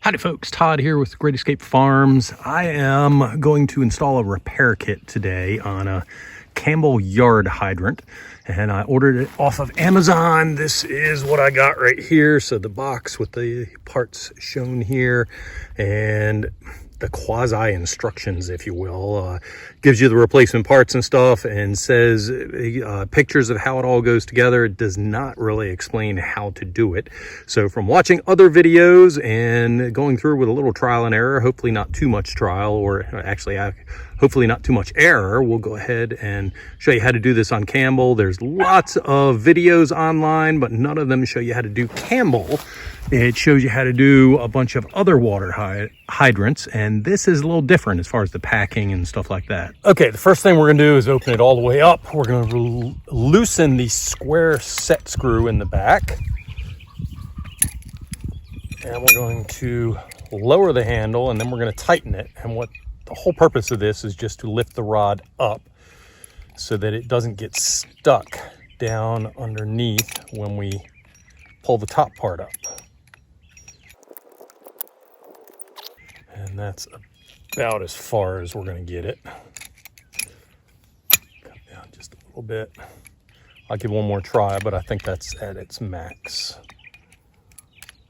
Howdy folks, Todd here with Great Escape Farms. I am going to install a repair kit today on a Campbell yard hydrant, and I ordered it off of Amazon. This is what I got right here. So the box with the parts shown here and the quasi instructions, if you will, gives you the replacement parts and stuff and says pictures of how it all goes together. It does not really explain how to do it. So from watching other videos and going through with a little trial and error, hopefully not too much trial, or actually hopefully not too much error, we'll go ahead and show you how to do this on Campbell. There's lots of videos online, but none of them show you how to do Campbell. It shows you how to do a bunch of other water hydrants, and this is a little different as far as the packing and stuff like that. Okay, the first thing we're gonna do is open it all the way up. We're gonna loosen the square set screw in the back. And we're going to lower the handle, and then we're gonna tighten it. And what the whole purpose of this is just to lift the rod up so that it doesn't get stuck down underneath when we pull the top part up. And that's about as far as we're going to get it. Come down just a little bit. I'll give one more try, but I think that's at its max.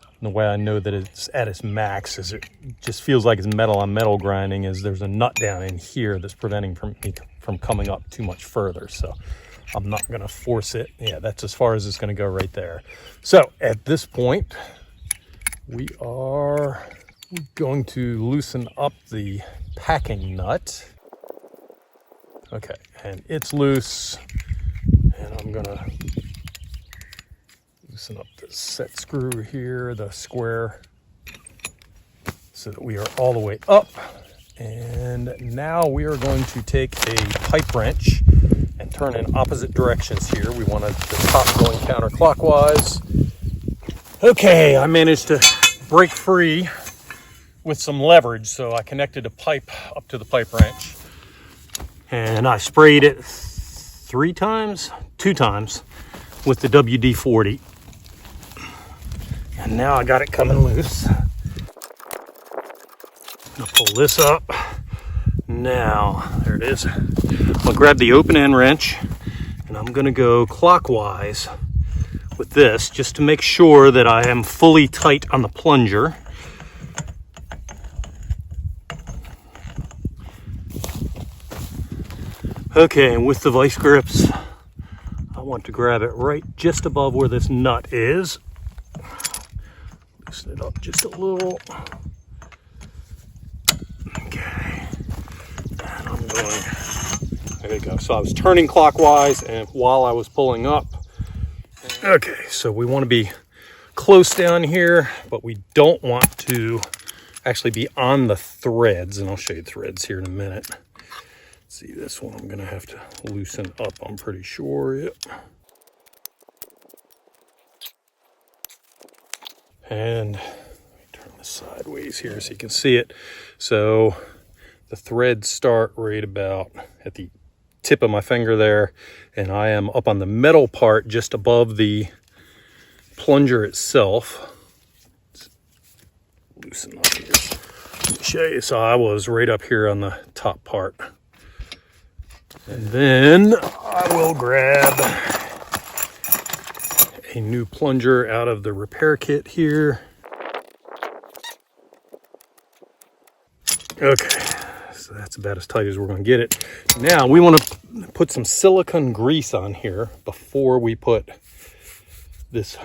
And the way I know that it's at its max is it just feels like it's metal on metal grinding, is there's a nut down in here that's preventing me from coming up too much further. So I'm not going to force it. Yeah, that's as far as it's going to go right there. So at this point, we are going to loosen up the packing nut. Okay, and it's loose, and I'm gonna loosen up the set screw here, the square, so that we are all the way up. And now we are going to take a pipe wrench and turn in opposite directions here. We want the top going counterclockwise. Okay, I managed to break free with some leverage, so I connected a pipe up to the pipe wrench, and I sprayed it two times with the WD-40, and now I got it coming loose. I'm gonna pull this up. Now, there it is. I'll grab the open end wrench, and I'm gonna go clockwise with this just to make sure that I am fully tight on the plunger. Okay, and with the vice grips, I want to grab it right just above where this nut is. Loosen it up just a little. Okay, and I'm going, there you go. So I was turning clockwise, and while I was pulling up. Okay, so we want to be close down here, but we don't want to actually be on the threads, and I'll show you threads here in a minute. See, this one I'm gonna have to loosen up, I'm pretty sure. Yep. And let me turn this sideways here so you can see it. So the threads start right about at the tip of my finger there, and I am up on the metal part just above the plunger itself. Let's loosen up here. Let me show you. So I was right up here on the top part. And then I will grab a new plunger out of the repair kit here. Okay, so that's about as tight as we're going to get it. Now we want to put some silicone grease on here before we put this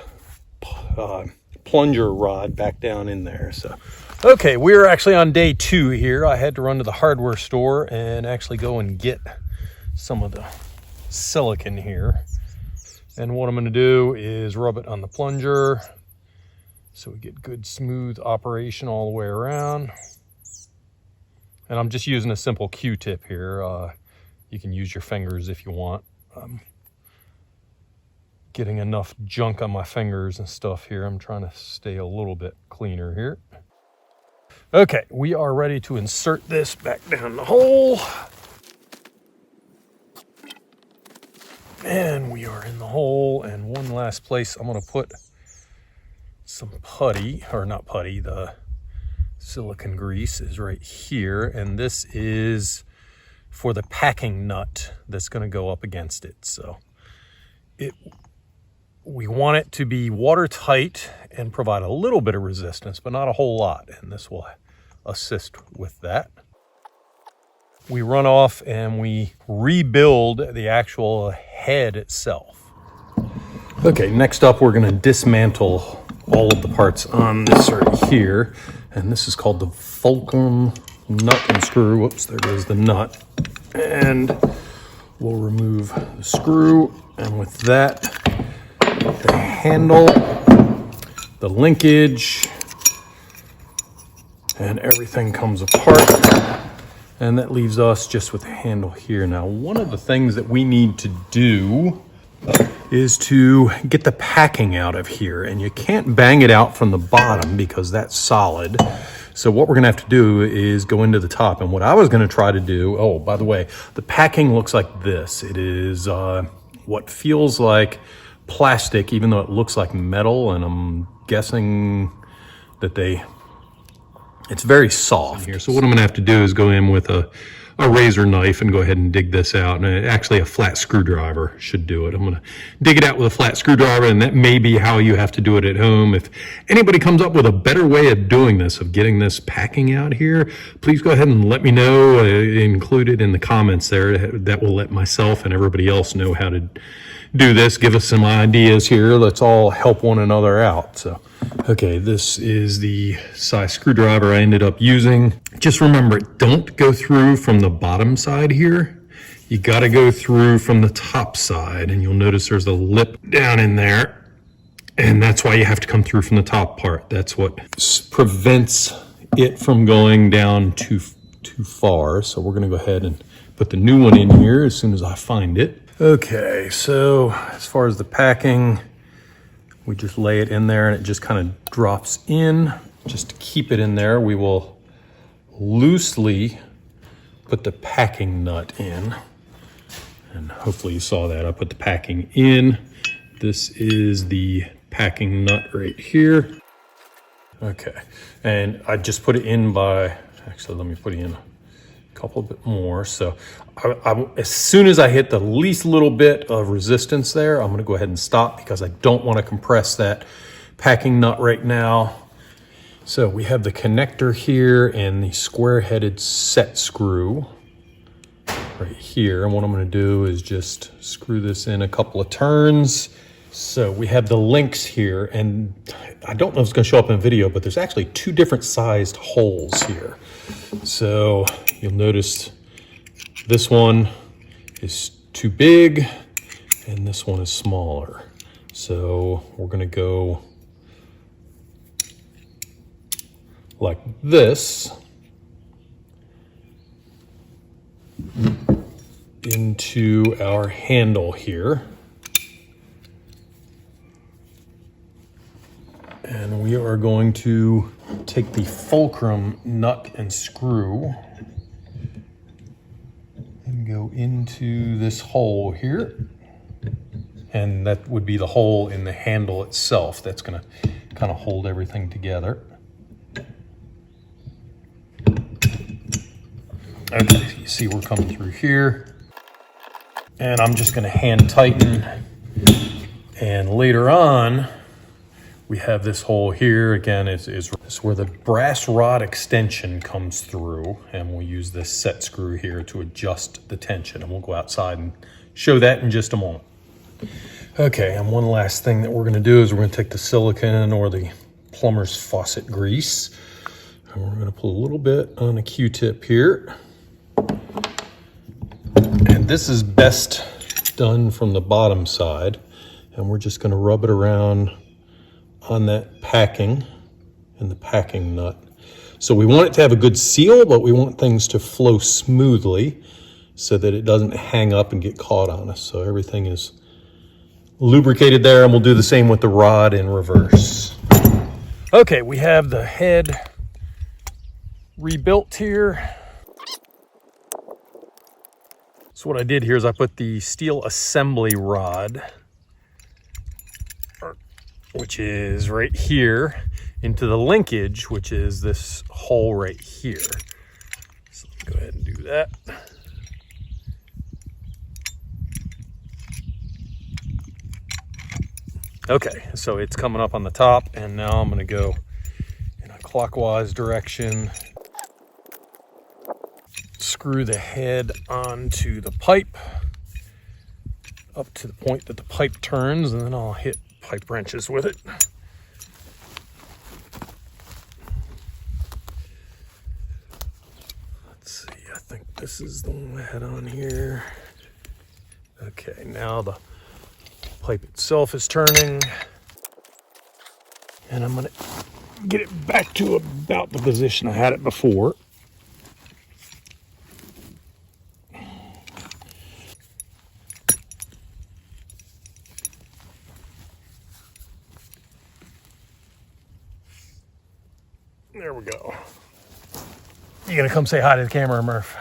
plunger rod back down in there. So, okay, we're actually on day 2 here. I had to run to the hardware store and actually go and get some of the silicone here, and what I'm going to do is rub it on the plunger so we get good smooth operation all the way around. And I'm just using a simple Q-tip here. You can use your fingers if you want. I'm getting enough junk on my fingers and stuff here. I'm trying to stay a little bit cleaner here. Okay, we are ready to insert this back down the hole. And we are in the hole, and one last place I'm going to put some putty, or not putty, the silicone grease is right here, and this is for the packing nut that's going to go up against it. So we want it to be watertight and provide a little bit of resistance, but not a whole lot, and this will assist with that. We run off and we rebuild the actual head itself. Okay, next up we're going to dismantle all of the parts on this right here, and this is called the fulcrum nut and screw. Whoops, there goes the nut. And we'll remove the screw, and with that, the handle, the linkage, and everything comes apart. And that leaves us just with the handle here. Now, one of the things that we need to do is to get the packing out of here, and you can't bang it out from the bottom because that's solid. So what we're gonna have to do is go into the top, and what I was gonna try to do, oh, by the way, the packing looks like this. It is what feels like plastic, even though it looks like metal, and I'm guessing that it's very soft here. So what I'm gonna have to do is go in with a razor knife and go ahead and dig this out. And actually a flat screwdriver should do it. I'm gonna dig it out with a flat screwdriver, and that may be how you have to do it at home. If anybody comes up with a better way of doing this, of getting this packing out here, please go ahead and let me know, include it in the comments there. That will let myself and everybody else know how to do this. Give us some ideas here. Let's all help one another out. So, okay, this is the size screwdriver I ended up using. Just remember, don't go through from the bottom side here. You got to go through from the top side, and you'll notice there's a lip down in there, and that's why you have to come through from the top part. That's what prevents it from going down too far. So we're going to go ahead and put the new one in here as soon as I find it. Okay, so as far as the packing, we just lay it in there and it just kind of drops in. Just to keep it in there, we will loosely put the packing nut in. And hopefully you saw that. I put the packing in. This is the packing nut right here. Okay, and I just put it in by, actually let me put it in a couple bit more. So as soon as I hit the least little bit of resistance there, I'm gonna go ahead and stop because I don't wanna compress that packing nut right now. So we have the connector here and the square-headed set screw right here. And what I'm gonna do is just screw this in a couple of turns. So we have the links here, and I don't know if it's gonna show up in video, but there's actually two different sized holes here. So you'll notice this one is too big and this one is smaller. So we're gonna go like this into our handle here. And we are going to take the fulcrum nut and screw and go into this hole here. And that would be the hole in the handle itself. That's gonna kind of hold everything together. Okay, you see we're coming through here. And I'm just gonna hand tighten. And later on, we have this hole here. Again, is where the brass rod extension comes through, and we'll use this set screw here to adjust the tension, and we'll go outside and show that in just a moment. Okay, and one last thing that we're gonna do is we're gonna take the silicone or the plumber's faucet grease, and we're gonna pull a little bit on a Q-tip here. And this is best done from the bottom side, and we're just gonna rub it around on that packing and the packing nut. So we want it to have a good seal, but we want things to flow smoothly so that it doesn't hang up and get caught on us. So everything is lubricated there, and we'll do the same with the rod in reverse. Okay, we have the head rebuilt here. So what I did here is I put the steel assembly rod, which is right here, into the linkage, which is this hole right here. So let's go ahead and do that. Okay, so it's coming up on the top, and now I'm going to go in a clockwise direction. Screw the head onto the pipe up to the point that the pipe turns, and then I'll hit pipe wrenches with it. Let's see, I think this is the one I had on here. Okay, now the pipe itself is turning, and I'm gonna get it back to about the position I had it before. There we go. You gonna come say hi to the camera, Murph?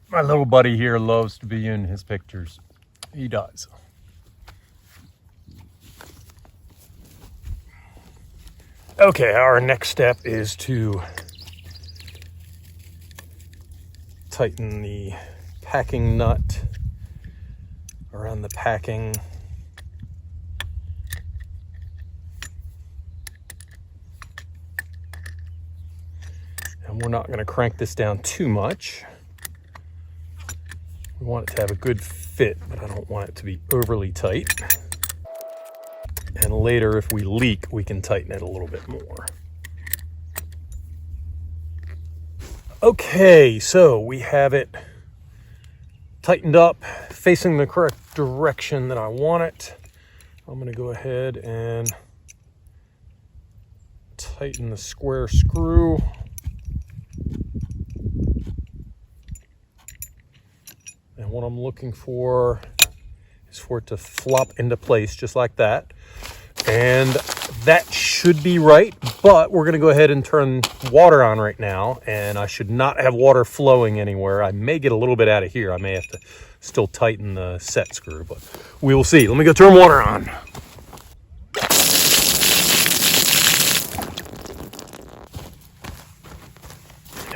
My little buddy here loves to be in his pictures. He does. Okay, our next step is to tighten the packing nut around the packing. And we're not going to crank this down too much. We want it to have a good fit, but I don't want it to be overly tight. And later, if we leak, we can tighten it a little bit more. Okay, so we have it tightened up, facing the correct direction that I want it. I'm going to go ahead and tighten the square screw. And what I'm looking for is for it to flop into place just like that. And that should be right, but we're gonna go ahead and turn water on right now, and I should not have water flowing anywhere. I may get a little bit out of here. I may have to still tighten the set screw, but we will see. Let me go turn water on.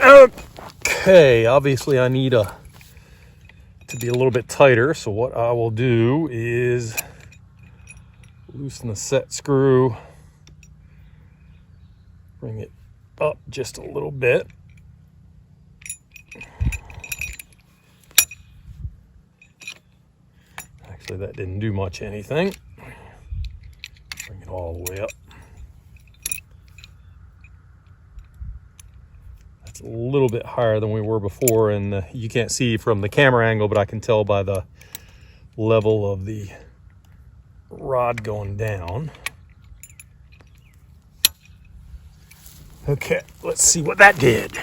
Okay, obviously I need to be a little bit tighter, so what I will do is loosen the set screw, bring it up just a little bit. Actually, that didn't do much anything. Bring it all the way up. That's a little bit higher than we were before, and you can't see from the camera angle, but I can tell by the level of the rod going down. Okay, let's see what that did.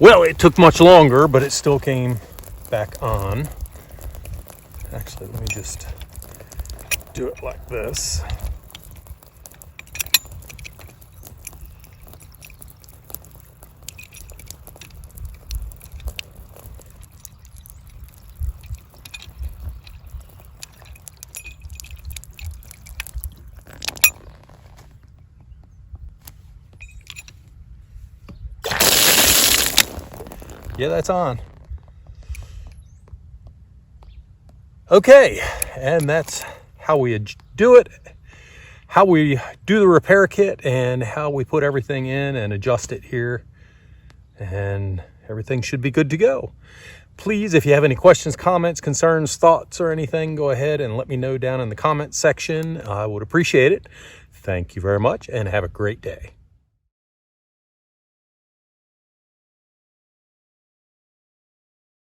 Well, it took much longer, but it still came back on. Actually, let me just do it like this. Yeah, that's on. Okay, and that's how we do it, how we do the repair kit, and how we put everything in and adjust it here, and everything should be good to go. Please, if you have any questions, comments, concerns, thoughts, or anything, go ahead and let me know down in the comments section. I would appreciate it. Thank you very much, and have a great day.